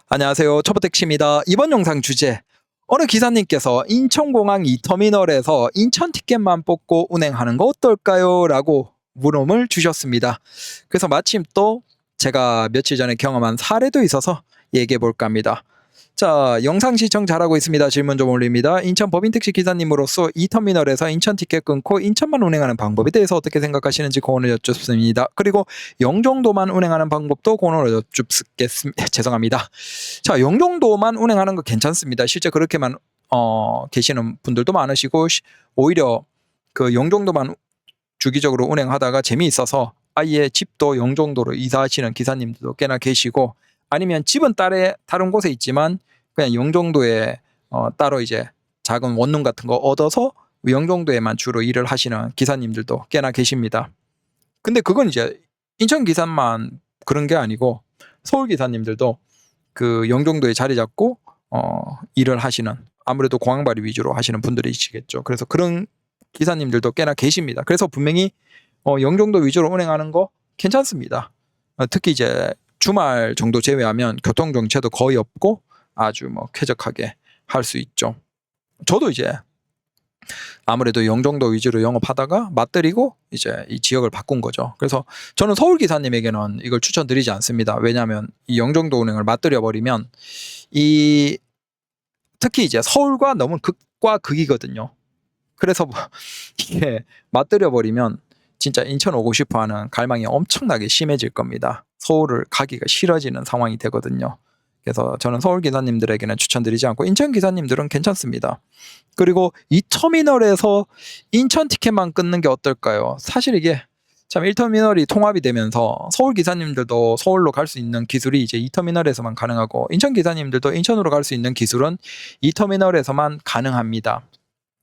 안녕하세요. 초보택시입니다. 이번 영상 주제, 어느 기사님께서 인천공항 2터미널에서 인천 티켓만 뽑고 운행하는 거 어떨까요? 라고 물음을 주셨습니다. 그래서 마침 또 제가 며칠 전에 경험한 사례도 있어서 얘기해 볼까 합니다. 자, 영상 시청 잘하고 있습니다. 질문 좀 올립니다. 인천 법인택시 기사님으로서 2터미널에서 인천 티켓 끊고 인천만 운행하는 방법에 대해서 어떻게 생각하시는지 고언을 여쭙습니다. 그리고 영종도만 운행하는 방법도 고언을 여쭙겠습니다. 죄송합니다. 자, 영종도만 운행하는 거 괜찮습니다. 실제 그렇게만 계시는 분들도 많으시고, 오히려 그 영종도만 주기적으로 운행하다가 재미있어서 아예 집도 영종도로 이사하시는 기사님들도 꽤나 계시고, 아니면 집은 다른 곳에 있지만 그냥 영종도에 따로 이제 작은 원룸 같은 거 얻어서 영종도에만 주로 일을 하시는 기사님들도 꽤나 계십니다. 근데 그건 이제 인천 기사만 그런 게 아니고 서울 기사님들도 그 영종도에 자리 잡고 일을 하시는, 아무래도 공항발이 위주로 하시는 분들이시겠죠. 그래서 그런 기사님들도 꽤나 계십니다. 그래서 분명히 영종도 위주로 운행하는 거 괜찮습니다. 특히 이제 주말 정도 제외하면 교통 정체도 거의 없고 아주 쾌적하게 할 수 있죠. 저도 이제 아무래도 영종도 위주로 영업하다가 맞들이고 이제 이 지역을 바꾼 거죠. 그래서 저는 서울 기사님에게는 이걸 추천드리지 않습니다. 왜냐하면 이 영종도 운행을 맞들여 버리면 특히 이제 서울과 너무 극과 극이거든요. 그래서 이게 맞들여 버리면 진짜 인천 오고 싶어 하는 갈망이 엄청나게 심해질 겁니다. 서울을 가기가 싫어지는 상황이 되거든요. 그래서 저는 서울 기사님들에게는 추천드리지 않고 인천 기사님들은 괜찮습니다. 그리고 이 터미널에서 인천 티켓만 끊는 게 어떨까요? 사실 이게 참 1터미널이 통합이 되면서 서울 기사님들도 서울로 갈 수 있는 기술이 이제 2터미널에서만 가능하고, 인천 기사님들도 인천으로 갈 수 있는 기술은 2터미널에서만 가능합니다.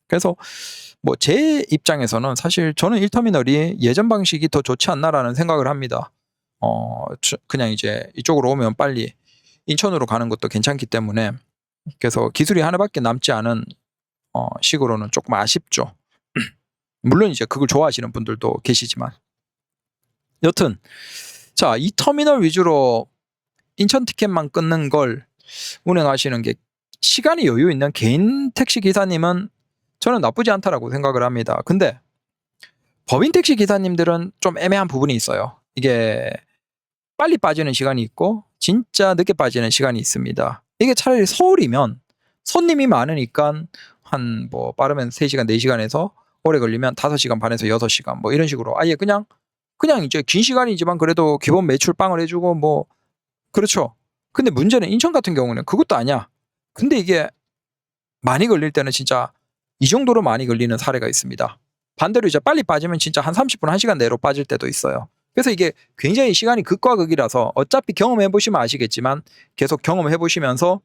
그래서 제 입장에서는 사실 저는 1터미널이 예전 방식이 더 좋지 않나라는 생각을 합니다. 그냥 이제 이쪽으로 오면 빨리 인천으로 가는 것도 괜찮기 때문에, 그래서 기술이 하나밖에 남지 않은 식으로는 조금 아쉽죠. 물론 이제 그걸 좋아하시는 분들도 계시지만, 여튼 자, 이 터미널 위주로 인천 티켓만 끊는 걸 운행하시는 게 시간이 여유 있는 개인 택시 기사님은 저는 나쁘지 않다라고 생각을 합니다. 근데 법인 택시 기사님들은 좀 애매한 부분이 있어요. 이게 빨리 빠지는 시간이 있고 진짜 늦게 빠지는 시간이 있습니다. 이게 차라리 서울이면 손님이 많으니까 한 빠르면 3시간 4시간에서 오래 걸리면 5시간 반에서 6시간 이런 식으로 아예 그냥 이제 긴 시간이지만 그래도 기본 매출 빵을 해주고 그렇죠. 근데 문제는 인천 같은 경우는 그것도 아니야. 근데 이게 많이 걸릴 때는 진짜 이 정도로 많이 걸리는 사례가 있습니다. 반대로 이제 빨리 빠지면 진짜 한 30분, 1시간 내로 빠질 때도 있어요. 그래서 이게 굉장히 시간이 극과 극이라서 어차피 경험해 보시면 아시겠지만 계속 경험해 보시면서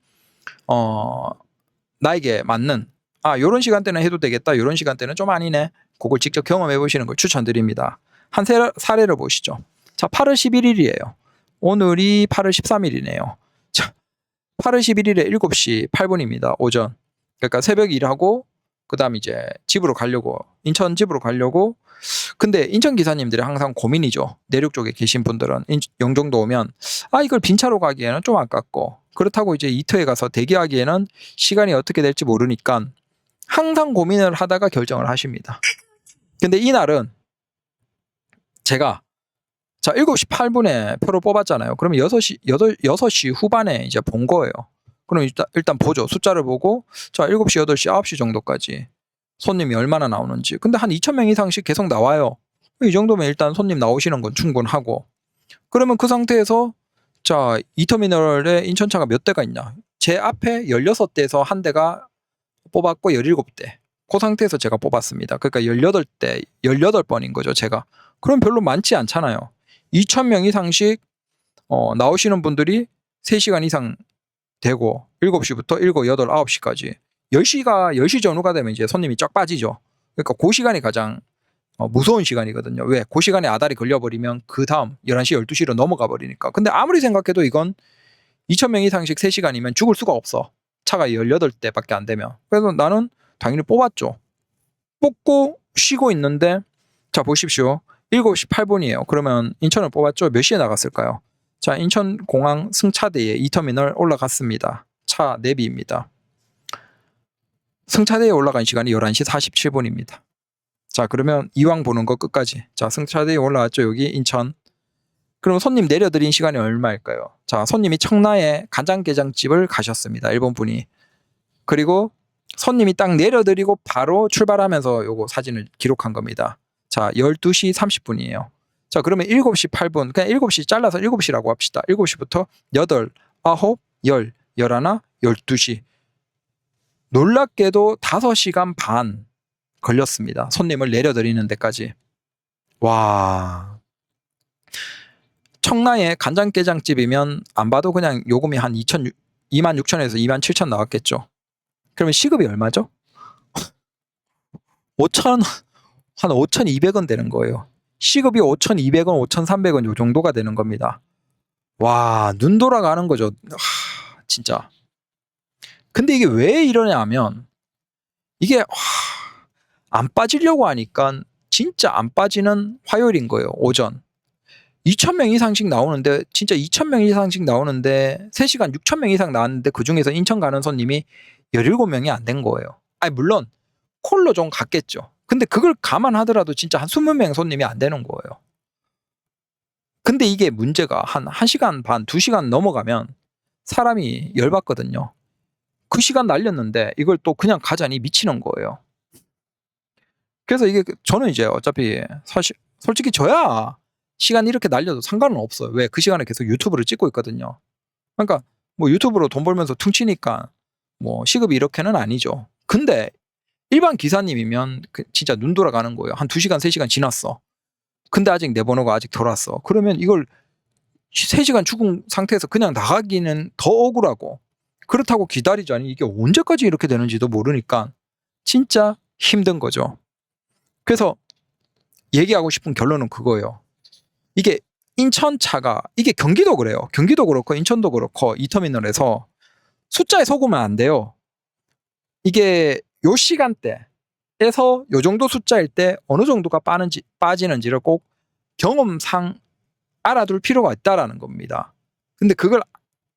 나에게 맞는 요런 시간대는 해도 되겠다, 요런 시간대는 좀 아니네, 그걸 직접 경험해 보시는 걸 추천드립니다. 한 사례를 보시죠. 자, 8월 11일이에요. 오늘이 8월 13일이네요. 자, 8월 11일에 7시 8분입니다. 오전. 그러니까 새벽 일하고 그다음 이제 집으로 가려고, 인천 집으로 가려고. 근데 인천 기사님들이 항상 고민이죠. 내륙 쪽에 계신 분들은 영종도 오면 이걸 빈차로 가기에는 좀 아깝고, 그렇다고 이제 이터에 가서 대기하기에는 시간이 어떻게 될지 모르니까 항상 고민을 하다가 결정을 하십니다. 근데 이날은 제가 7시 8분에 표를 뽑았잖아요. 그러면 6시 후반에 이제 본 거예요. 그럼 일단 보죠. 숫자를 보고 7시, 8시, 9시 정도까지 손님이 얼마나 나오는지. 근데 한 2,000명 이상씩 계속 나와요. 이 정도면 일단 손님 나오시는 건 충분하고, 그러면 그 상태에서 2터미널에 인천차가 몇 대가 있냐. 제 앞에 16대에서 한 대가 뽑았고 17대. 그 상태에서 제가 뽑았습니다. 그러니까 18대, 18번인 거죠, 제가. 그럼 별로 많지 않잖아요. 2,000명 이상씩 나오시는 분들이 3시간 이상 되고 7시부터 7, 8, 9시까지 10시 전후가 되면 이제 손님이 쫙 빠지죠. 그러니까 그 시간이 가장 무서운 시간이거든요. 왜? 그 시간에 아다리 걸려버리면 그 다음 11시, 12시로 넘어가 버리니까. 근데 아무리 생각해도 이건 2,000명 이상씩 3시간이면 죽을 수가 없어. 차가 18대밖에 안 되면. 그래서 나는 당연히 뽑았죠. 뽑고 쉬고 있는데, 자 보십시오. 7시 8분이에요. 그러면 인천을 뽑았죠. 몇 시에 나갔을까요? 자, 인천공항 승차대에 2터미널 올라갔습니다. 차 내비입니다. 승차대에 올라간 시간이 11시 47분입니다. 자, 그러면 이왕 보는 거 끝까지. 자, 승차대에 올라왔죠. 여기 인천. 그럼 손님 내려드린 시간이 얼마일까요? 자, 손님이 청라에 간장게장집을 가셨습니다. 일본 분이. 그리고 손님이 딱 내려드리고 바로 출발하면서 요거 사진을 기록한 겁니다. 자, 12시 30분이에요. 자, 그러면 7시 8분. 그냥 7시 잘라서 7시라고 합시다. 7시부터 8, 9, 10, 11, 12시. 놀랍게도 5시간 반 걸렸습니다. 손님을 내려드리는 데까지. 와. 청라의 간장게장집이면 안 봐도 그냥 요금이 한 26,000에서 27,000 나왔겠죠. 그러면 시급이 얼마죠? 5,000, 한 5,200원 되는 거예요. 시급이 5,200원, 5,300원 요 정도가 되는 겁니다. 와, 눈 돌아가는 거죠. 진짜. 근데 이게 왜 이러냐 하면 이게 안 빠지려고 하니까 진짜 안 빠지는 화요일인 거예요. 오전. 2,000명 이상씩 나오는데 진짜 2,000명 이상씩 나오는데 3시간 6,000명 이상 나왔는데 그중에서 인천 가는 손님이 17명이 안 된 거예요. 아니 물론 콜로 좀 갔겠죠. 근데 그걸 감안하더라도 진짜 한 20명 손님이 안 되는 거예요. 근데 이게 문제가 한 1시간 반, 2시간 넘어가면 사람이 열받거든요. 그 시간 날렸는데 이걸 또 그냥 가자니 미치는 거예요. 그래서 이게 저는 이제 어차피 사실 솔직히 저야 시간 이렇게 날려도 상관은 없어요. 왜? 그 시간에 계속 유튜브를 찍고 있거든요. 그러니까 뭐 유튜브로 돈 벌면서 퉁치니까 뭐 시급이 이렇게는 아니죠. 근데 일반 기사님이면 진짜 눈 돌아가는 거예요. 한 2시간, 3시간 지났어. 근데 아직 내 번호가 아직 덜 왔어. 그러면 이걸 3시간 죽은 상태에서 그냥 나가기는 더 억울하고 그렇다고 기다리자니 이게 언제까지 이렇게 되는지도 모르니까 진짜 힘든 거죠. 그래서 얘기하고 싶은 결론은 그거예요. 이게 인천차가 이게 경기도 그래요. 경기도 그렇고 인천도 그렇고 이 터미널에서 숫자에 속으면 안 돼요. 이게 요 시간대에서 요 정도 숫자일 때 어느 정도가 빠지는지를 꼭 경험상 알아둘 필요가 있다라는 겁니다. 근데 그걸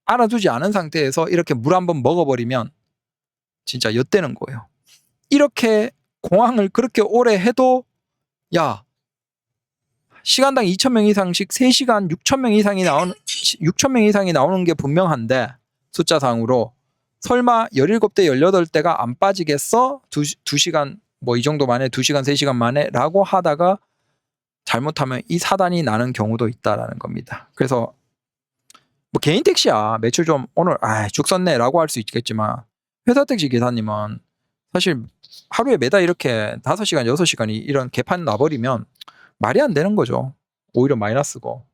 알아두지 않은 상태에서 이렇게 물 한번 먹어버리면 진짜 엿되는 거예요. 이렇게 공항을 그렇게 오래 해도 야 시간당 2,000명 이상씩 3시간 6,000명 이상이 나오는 게 분명한데 숫자상으로 설마 17대 18대가 안 빠지겠어? 2시간 뭐 이 정도 만에 2시간 3시간 만에 라고 하다가 잘못하면 이 사단이 나는 경우도 있다라는 겁니다. 그래서 뭐 개인 택시야 매출 좀 오늘 죽 썼네 라고 할 수 있겠지만 회사 택시 기사님은 사실 하루에 매달 이렇게 5시간 6시간이 이런 개판 나버리면 말이 안 되는 거죠. 오히려 마이너스고.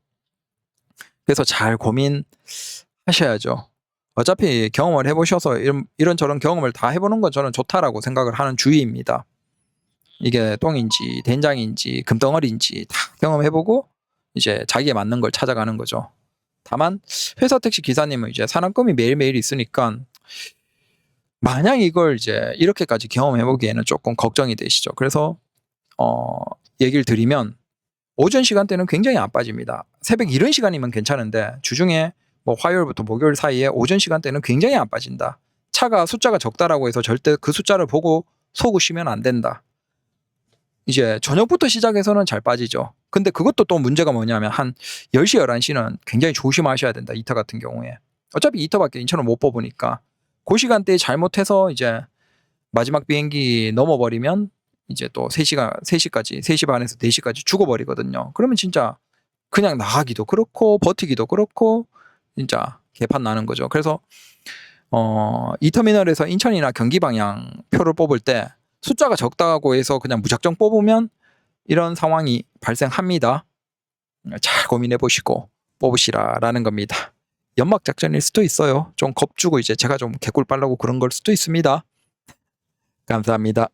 그래서 잘 고민하셔야죠. 어차피 경험을 해보셔서 이런저런 경험을 다 해보는 건 저는 좋다라고 생각을 하는 주의입니다. 이게 똥인지 된장인지 금덩어리인지 다 경험해보고 이제 자기에 맞는 걸 찾아가는 거죠. 다만 회사 택시 기사님은 이제 산업금이 매일매일 있으니까 만약 이걸 이제 이렇게까지 경험해보기에는 조금 걱정이 되시죠. 그래서 얘기를 드리면 오전 시간대는 굉장히 안 빠집니다. 새벽 이른 시간이면 괜찮은데 주중에 뭐 화요일부터 목요일 사이에 오전 시간대는 굉장히 안 빠진다. 차가 숫자가 적다라고 해서 절대 그 숫자를 보고 속으시면 안 된다. 이제 저녁부터 시작해서는 잘 빠지죠. 근데 그것도 또 문제가 뭐냐면 한 10시, 11시는 굉장히 조심하셔야 된다. 이터 같은 경우에. 어차피 이터밖에 인천을 못 뽑으니까 그 시간대에 잘못해서 이제 마지막 비행기 넘어버리면 이제 또 3시까지 3시 반에서 4시까지 죽어버리거든요. 그러면 진짜 그냥 나가기도 그렇고 버티기도 그렇고 진짜 개판 나는 거죠. 그래서 이 터미널에서 인천이나 경기 방향 표를 뽑을 때 숫자가 적다고 해서 그냥 무작정 뽑으면 이런 상황이 발생합니다. 잘 고민해 보시고 뽑으시라라는 겁니다. 연막 작전일 수도 있어요. 좀 겁주고 이제 제가 좀 개꿀 빨라고 그런 걸 수도 있습니다. 감사합니다.